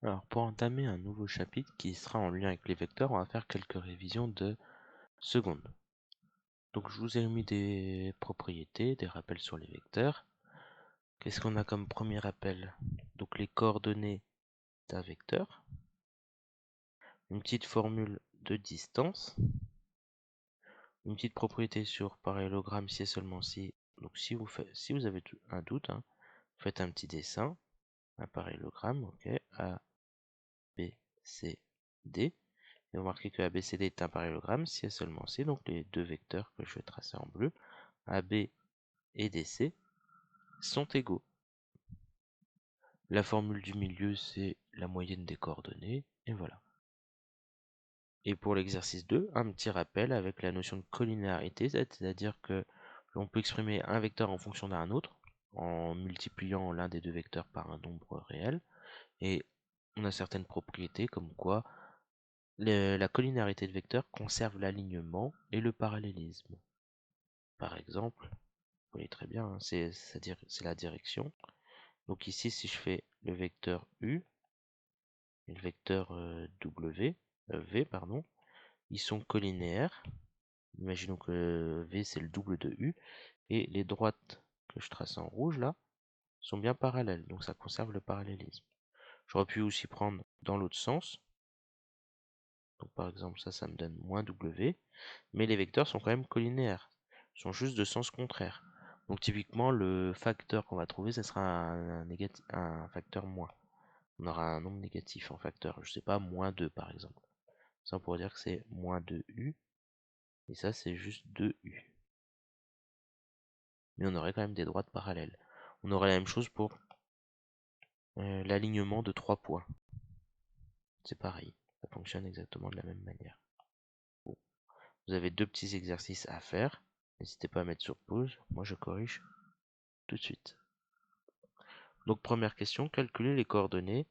Alors, pour entamer un nouveau chapitre qui sera en lien avec les vecteurs, on va faire quelques révisions de secondes. Donc, je vous ai mis des propriétés, des rappels sur les vecteurs. Qu'est-ce qu'on a comme premier rappel? Donc, les coordonnées d'un vecteur. Une petite formule de distance. Une petite propriété sur parallélogramme si et seulement si. Donc, si vous avez un doute, faites un petit dessin. Un parallélogramme, ok. A, B, C, D. Et vous remarquez que ABCD est un parallélogramme si et seulement si, donc les deux vecteurs que je vais tracer en bleu, AB et DC, sont égaux. La formule du milieu, c'est la moyenne des coordonnées, et voilà. Et pour l'exercice 2, un petit rappel avec la notion de collinéarité, c'est-à-dire que l'on peut exprimer un vecteur en fonction d'un autre, en multipliant l'un des deux vecteurs par un nombre réel, et on a certaines propriétés comme quoi la collinéarité de vecteurs conserve l'alignement et le parallélisme. Par exemple, vous voyez très bien, c'est la direction. Donc ici, si je fais le vecteur U et le vecteur V, pardon, ils sont collinéaires. Imaginons que V c'est le double de U, et les droites que je trace en rouge là sont bien parallèles, donc ça conserve le parallélisme. J'aurais pu aussi prendre dans l'autre sens. Donc par exemple ça me donne moins W, mais les vecteurs sont quand même collinéaires, ils sont juste de sens contraire. Donc typiquement le facteur qu'on va trouver, ce sera un facteur moins. On aura un nombre négatif en facteur, je sais pas, moins 2 par exemple. Ça on pourrait dire que c'est moins 2U, et ça c'est juste 2U. Mais on aurait quand même des droites parallèles. On aurait la même chose pour l'alignement de 3 points. C'est pareil, ça fonctionne exactement de la même manière. Bon. Vous avez deux petits exercices à faire. N'hésitez pas à mettre sur pause, moi je corrige tout de suite. Donc première question, calculer les coordonnées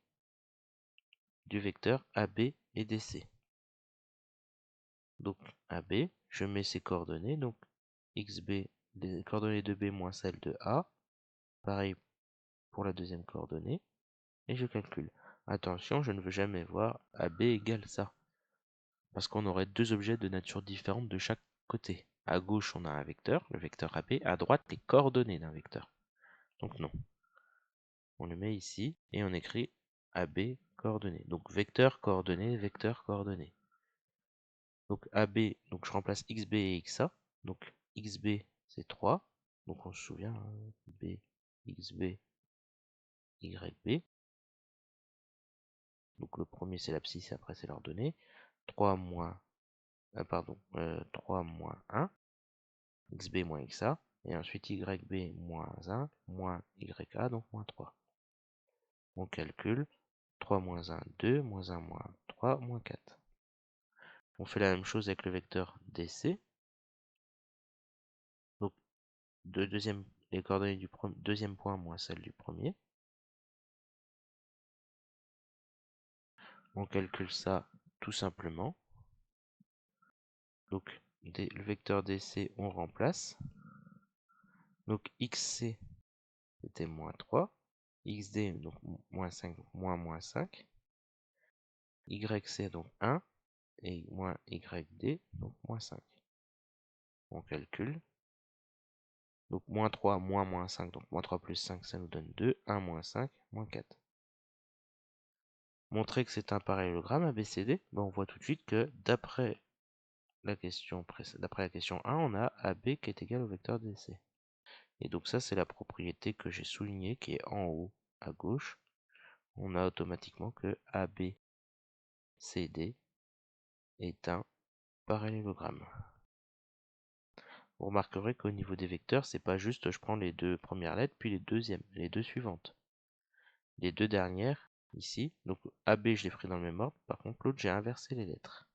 du vecteur AB et DC. Donc AB, je mets ses coordonnées, donc XB, les coordonnées de B moins celles de A. Pareil pour la deuxième coordonnée. Et je calcule. Attention, je ne veux jamais voir AB égale ça. Parce qu'on aurait deux objets de nature différente de chaque côté. À gauche, on a un vecteur, le vecteur AB. À droite, les coordonnées d'un vecteur. Donc non. On le met ici et on écrit AB coordonnées. Donc vecteur coordonnées, vecteur coordonnées. Donc AB, donc je remplace XB et XA. Donc XB c'est 3. Donc on se souvient, B, XB, YB. Donc le premier c'est l'abscisse, après c'est l'ordonnée. 3 moins, 3 moins 1. XB moins XA. Et ensuite YB moins 1 moins YA, donc moins 3. On calcule 3 moins 1, 2, moins 1 moins 3, moins 4. On fait la même chose avec le vecteur DC. Donc les coordonnées du deuxième point moins celles du premier. On calcule ça tout simplement. Donc le vecteur DC on remplace. Donc XC c'était moins 3. XD donc moins 5, donc moins 5. YC donc 1. Et moins YD donc moins 5. On calcule. Donc moins 3 moins 5, donc moins 3 plus 5 ça nous donne 2. 1 moins 5, moins 4. Montrer que c'est un parallélogramme ABCD, on voit tout de suite que d'après la question 1, on a AB qui est égal au vecteur DC. Et donc ça, c'est la propriété que j'ai soulignée, qui est en haut à gauche. On a automatiquement que ABCD est un parallélogramme. Vous remarquerez qu'au niveau des vecteurs, c'est pas juste je prends les deux premières lettres, puis les deux suivantes. Les deux dernières, ici, donc AB je l'ai pris dans le même ordre, par contre l'autre j'ai inversé les lettres.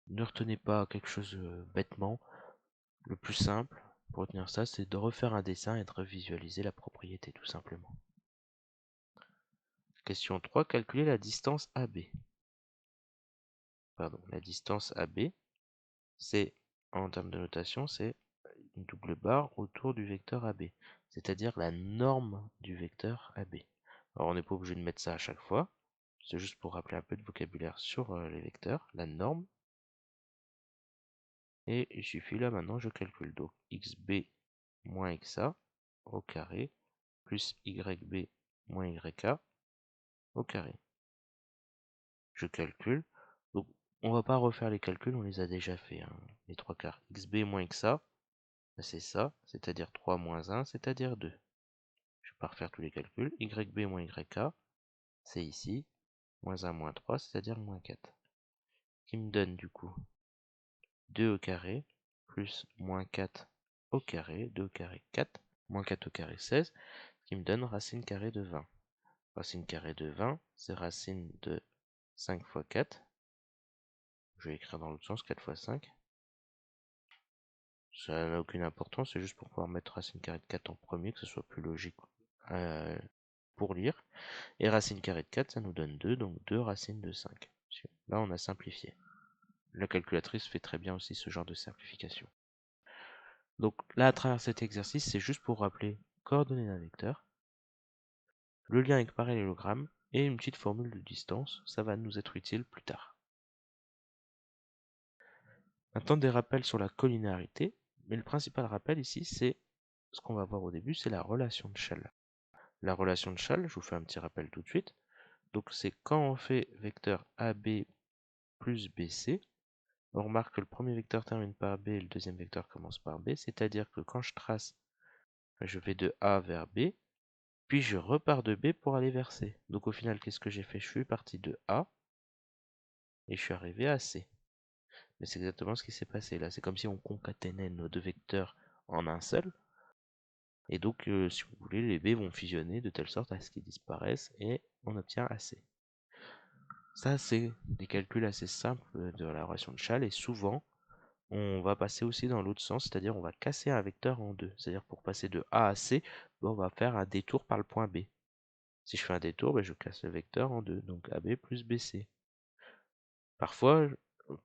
Ne retenez pas quelque chose bêtement. Le plus simple pour retenir ça, c'est de refaire un dessin et de revisualiser la propriété tout simplement. Question 3, calculer la distance AB. Pardon, la distance AB, c'est, en termes de notation, c'est une double barre autour du vecteur AB, c'est-à-dire la norme du vecteur AB. Alors on n'est pas obligé de mettre ça à chaque fois, C'est juste pour rappeler un peu de vocabulaire sur les vecteurs, la norme. Et il suffit là maintenant, je calcule. Donc xb moins xa au carré plus yb moins yk au carré. Je calcule. Donc on va pas refaire les calculs, on les a déjà fait, hein, les trois quarts. Xb moins xa, c'est ça, c'est-à-dire 3 moins 1, c'est-à-dire 2. Je vais pas refaire tous les calculs. Yb moins yk, c'est ici. Moins 1 moins 3, c'est-à-dire moins 4. Qui me donne du coup 2 au carré plus moins 4 au carré, 2 au carré 4, moins 4 au carré 16, qui me donne racine carrée de 20. Racine carrée de 20, c'est racine de 5 fois 4. Je vais écrire dans l'autre sens, 4 fois 5. Ça n'a aucune importance, c'est juste pour pouvoir mettre racine carrée de 4 en premier, que ce soit plus logique pour lire. Et racine carrée de 4, ça nous donne 2, donc 2 racines de 5. Là, on a simplifié. La calculatrice fait très bien aussi ce genre de simplification. Donc là, à travers cet exercice, c'est juste pour rappeler coordonnées d'un vecteur, le lien avec parallélogramme et une petite formule de distance. Ça va nous être utile plus tard. Maintenant, des rappels sur la collinéarité. Mais le principal rappel ici, c'est ce qu'on va voir au début, c'est la relation de Schall. La relation de Schall, je vous fais un petit rappel tout de suite. Donc c'est quand on fait vecteur AB plus BC, on remarque que le premier vecteur termine par B et le deuxième vecteur commence par B, c'est-à-dire que quand je trace, je vais de A vers B, puis je repars de B pour aller vers C. Donc au final, qu'est-ce que j'ai fait? Je suis parti de A et je suis arrivé à C. Mais c'est exactement ce qui s'est passé là. C'est comme si on concaténait nos deux vecteurs en un seul. Et donc, si vous voulez, les B vont fusionner de telle sorte à ce qu'ils disparaissent et on obtient AC. Ça, c'est des calculs assez simples de la relation de Schall et souvent, on va passer aussi dans l'autre sens, c'est-à-dire on va casser un vecteur en deux. C'est-à-dire pour passer de A à C, on va faire un détour par le point B. Si je fais un détour, je casse le vecteur en deux, donc AB plus BC. Parfois,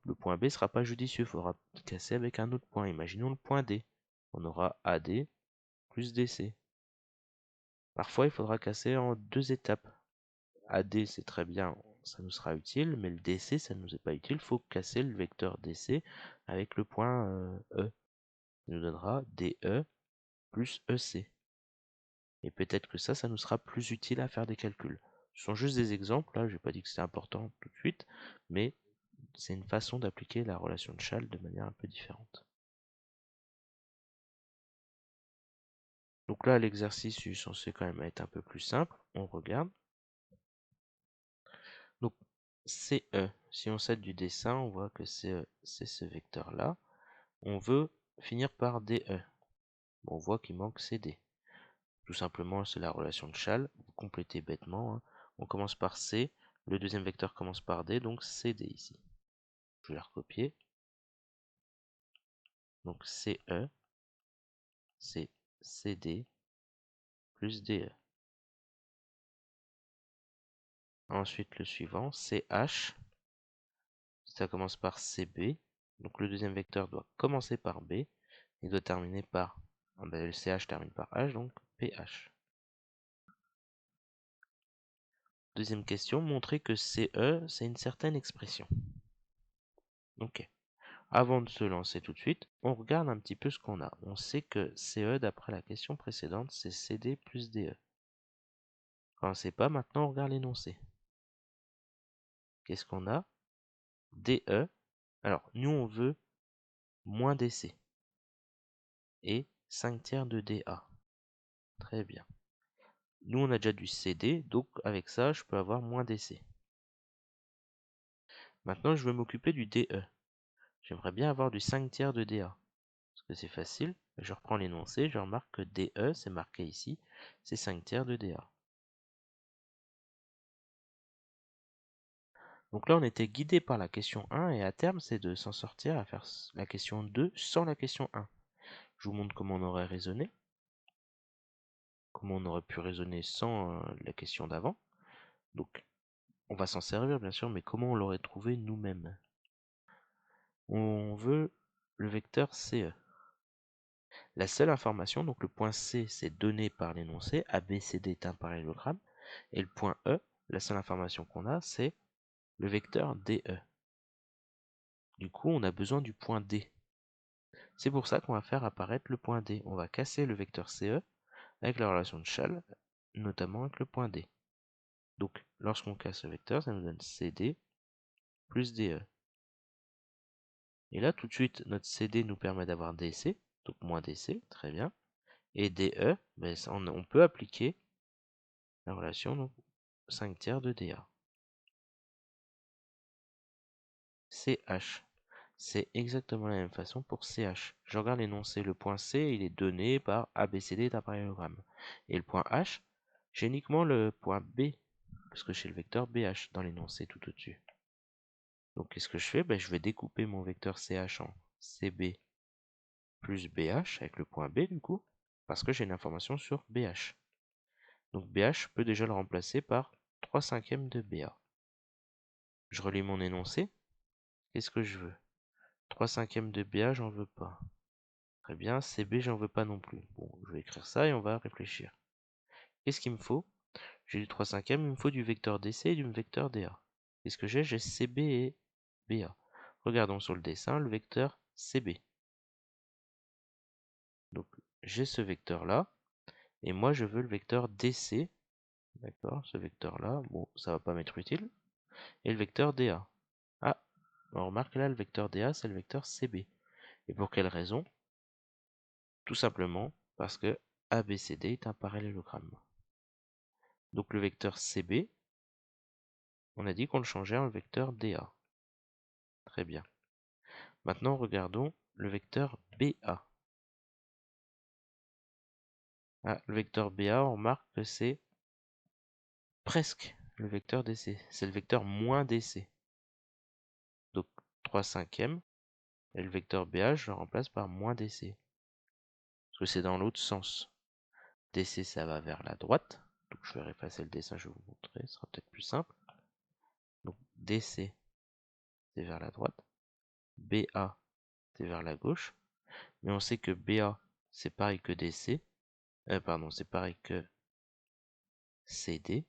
le point B ne sera pas judicieux, il faudra casser avec un autre point. Imaginons le point D. On aura AD plus DC. Parfois, il faudra casser en deux étapes. AD, c'est très bien, ça nous sera utile, mais le DC, ça ne nous est pas utile. Il faut casser le vecteur DC avec le point E. Ça nous donnera DE plus EC. Et peut-être que ça nous sera plus utile à faire des calculs. Ce sont juste des exemples, là, je n'ai pas dit que c'était important tout de suite, mais c'est une façon d'appliquer la relation de Schall de manière un peu différente. Donc là, l'exercice est censé quand même être un peu plus simple. On regarde. Donc, CE, si on s'aide du dessin, on voit que CE, c'est ce vecteur-là. On veut finir par DE. Bon, on voit qu'il manque CD. Tout simplement, c'est la relation de Schall. Vous complétez bêtement, hein. On commence par C, le deuxième vecteur commence par D, donc CD ici. Je vais la recopier. Donc CE, c'est CD plus DE. Ensuite, le suivant, CH, ça commence par CB. Donc le deuxième vecteur doit commencer par B et doit terminer par... le CH termine par H, donc PH. Deuxième question, montrer que CE, c'est une certaine expression. Ok. Avant de se lancer tout de suite, on regarde un petit peu ce qu'on a. On sait que CE, d'après la question précédente, c'est CD plus DE. Quand on ne sait pas, maintenant on regarde l'énoncé. Qu'est-ce qu'on a? DE. Alors, nous on veut moins DC. Et 5 tiers de DA. Très bien. Nous on a déjà du CD, donc avec ça je peux avoir moins DC. Maintenant je veux m'occuper du DE. J'aimerais bien avoir du 5 tiers de DA. Parce que c'est facile. Je reprends l'énoncé, je remarque que DE, c'est marqué ici, c'est 5 tiers de DA. Donc là, on était guidé par la question 1 et à terme, c'est de s'en sortir à faire la question 2 sans la question 1. Je vous montre comment on aurait raisonné, comment on aurait pu raisonner sans la question d'avant. Donc, on va s'en servir bien sûr, mais comment on l'aurait trouvé nous-mêmes? On veut le vecteur CE. La seule information, donc le point C, c'est donné par l'énoncé, ABCD est un parallélogramme, et le point E, la seule information qu'on a, c'est le vecteur DE. Du coup, on a besoin du point D. C'est pour ça qu'on va faire apparaître le point D. On va casser le vecteur CE avec la relation de Schall, notamment avec le point D. Donc, lorsqu'on casse le vecteur, ça nous donne CD plus DE. Et là, tout de suite, notre CD nous permet d'avoir DC, donc moins DC, très bien. Et DE, ben, on peut appliquer la relation donc, 5 tiers de DA. CH. C'est exactement la même façon pour CH. Je regarde l'énoncé. Le point C, il est donné par ABCD d'un parallélogramme. Et le point H, j'ai uniquement le point B, parce que j'ai le vecteur BH dans l'énoncé tout au-dessus. Donc qu'est-ce que je fais? Ben, je vais découper mon vecteur CH en CB plus BH avec le point B du coup, parce que j'ai une information sur BH. Donc BH, je peux déjà le remplacer par 3/5 de BA. Je relis mon énoncé. Qu'est-ce que je veux? 3/5 de BA, j'en veux pas. Très bien, CB, j'en veux pas non plus. Bon, je vais écrire ça et on va réfléchir. Qu'est-ce qu'il me faut? J'ai du 3/5, il me faut du vecteur DC et du vecteur DA. Qu'est-ce que j'ai? J'ai CB et BA. Regardons sur le dessin le vecteur CB. Donc, j'ai ce vecteur-là, et moi je veux le vecteur DC. D'accord, ce vecteur-là, bon, ça va pas m'être utile. Et le vecteur DA. Ah, on remarque là, le vecteur DA, c'est le vecteur CB. Et pour quelle raison? Tout simplement parce que ABCD est un parallélogramme. Donc le vecteur CB, on a dit qu'on le changeait en vecteur DA. Très bien. Maintenant, regardons le vecteur BA. Ah, le vecteur BA, on remarque que c'est presque le vecteur DC. C'est le vecteur moins DC. Donc 3/5, et le vecteur BA, je le remplace par moins DC. Parce que c'est dans l'autre sens. DC, ça va vers la droite. Donc je vais effacer le dessin, je vais vous montrer, ce sera peut-être plus simple. Donc DC, c'est vers la droite. BA, c'est vers la gauche. Mais on sait que BA, c'est pareil que DC. Pardon, c'est pareil que CD.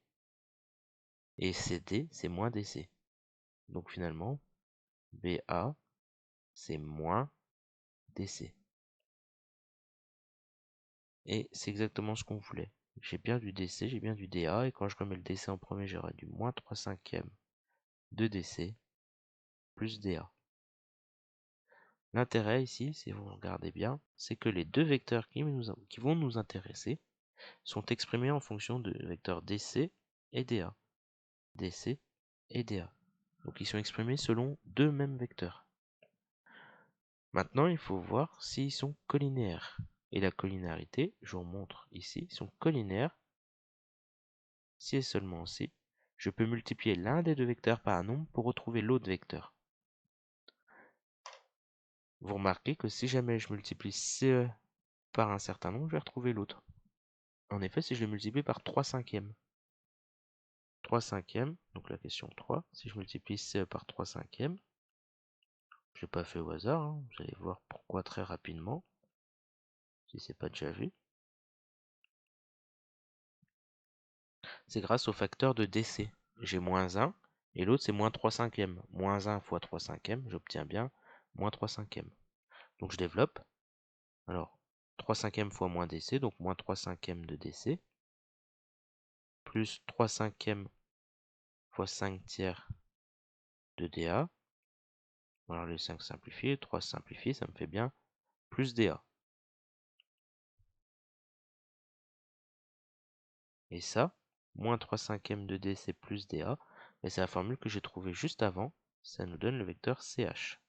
Et CD, c'est moins DC. Donc finalement, BA, c'est moins DC. Et c'est exactement ce qu'on voulait. J'ai bien du DC, j'ai bien du DA. Et quand je remets le DC en premier, j'aurai du moins 3/5 de DC plus DA. L'intérêt ici, si vous regardez bien, c'est que les deux vecteurs qui vont nous intéresser sont exprimés en fonction de vecteurs DC et DA. DC et DA. Donc ils sont exprimés selon deux mêmes vecteurs. Maintenant, il faut voir s'ils sont collinéaires. Et la collinéarité, je vous montre ici, sont collinéaires si et seulement si je peux multiplier l'un des deux vecteurs par un nombre pour retrouver l'autre vecteur. Vous remarquez que si jamais je multiplie CE par un certain nombre, je vais retrouver l'autre. En effet, si je le multiplie par 3/5, 3/5, donc la question 3, si je multiplie CE par 3/5, je l'ai pas fait au hasard, hein, vous allez voir pourquoi très rapidement, si c'est pas déjà vu. C'est grâce au facteur de DC. J'ai moins 1, et l'autre c'est moins 3/5. Moins 1 fois 3/5, j'obtiens bien moins 3/5. Donc je développe. Alors, 3/5 fois moins DC, donc moins 3/5 de DC, plus 3/5 fois 5 tiers de DA. Alors les 5 simplifiés, 3 simplifiés, ça me fait bien plus DA. Et ça, moins 3/5 de DC plus DA, et c'est la formule que j'ai trouvée juste avant, ça nous donne le vecteur CH.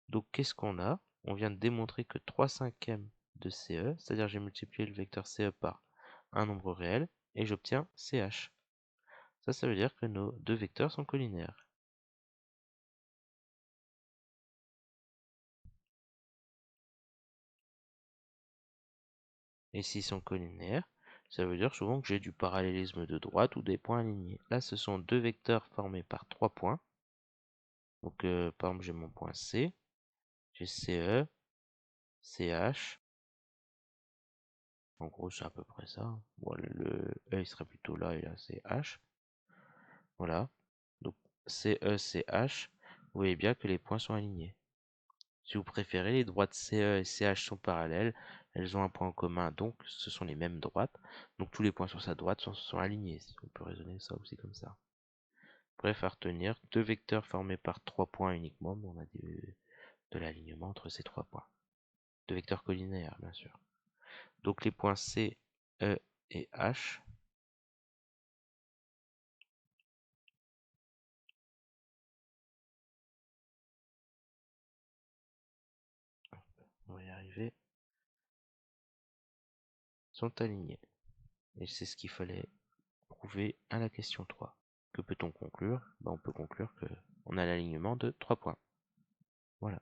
Donc qu'est-ce qu'on a? On vient de démontrer que 3/5 de CE, c'est-à-dire j'ai multiplié le vecteur CE par un nombre réel, et j'obtiens CH. Ça veut dire que nos deux vecteurs sont collinaires. Et s'ils sont collinaires, ça veut dire souvent que j'ai du parallélisme de droite ou des points alignés. Là, ce sont deux vecteurs formés par 3 points. Donc, par exemple, j'ai mon point C, j'ai CE, CH. En gros, c'est à peu près ça. Bon, le E, il serait plutôt là, et là, c'est H. Voilà. Donc CE, CH, vous voyez bien que les points sont alignés. Si vous préférez, les droites CE et CH sont parallèles, elles ont un point en commun, donc ce sont les mêmes droites. Donc tous les points sur sa droite sont alignés. On peut raisonner ça aussi comme ça. Bref, à retenir, deux vecteurs formés par 3 points uniquement, mais on a de l'alignement entre ces 3 points. Deux vecteurs collinaires, bien sûr. Donc les points C, E et H. On va y arriver. Sont alignés. Et c'est ce qu'il fallait prouver à la question 3. Que peut-on conclure? On peut conclure qu'on a l'alignement de 3 points. Voilà.